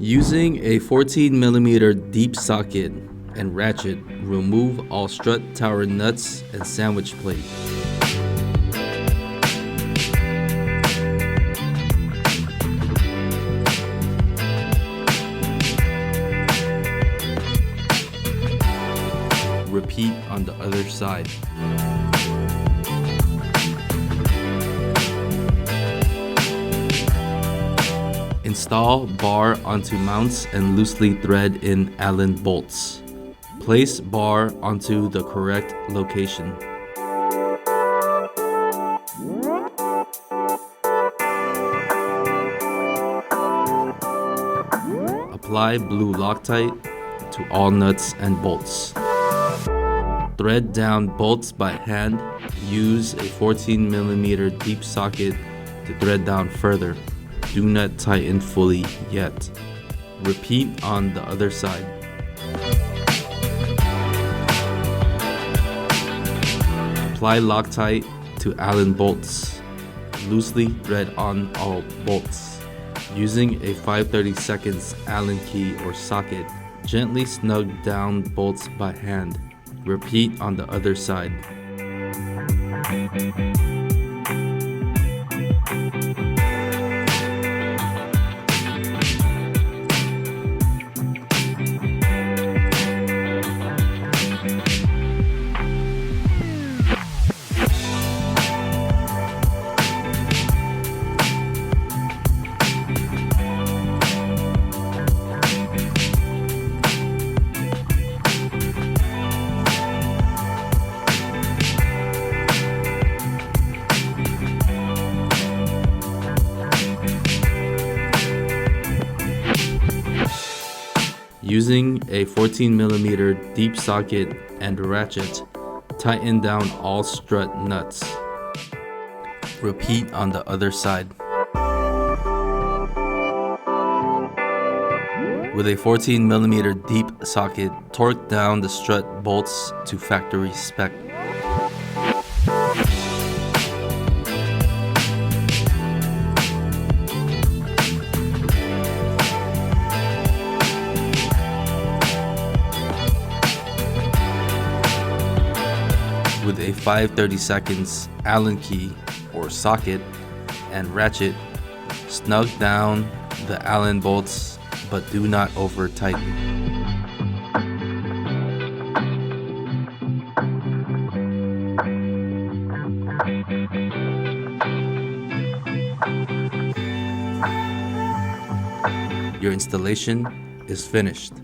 Using a 14mm deep socket and ratchet, remove all strut tower nuts and sandwich plate. Repeat on the other side. Install bar onto mounts and loosely thread in Allen bolts. Place bar onto the correct location. Apply blue Loctite to all nuts and bolts. Thread down bolts by hand. Use a 14mm deep socket to thread down further. Do not tighten fully yet. Repeat on the other side. Apply Loctite to Allen bolts. Loosely thread on all bolts. Using a 5/32 Allen key or socket, gently snug down bolts by hand. Repeat on the other side. Using a 14mm deep socket and ratchet, tighten down all strut nuts. Repeat on the other side. With a 14mm deep socket, torque down the strut bolts to factory spec. With a 5/32 Allen key or socket and ratchet, snug down the Allen bolts but do not over tighten. Your installation is finished.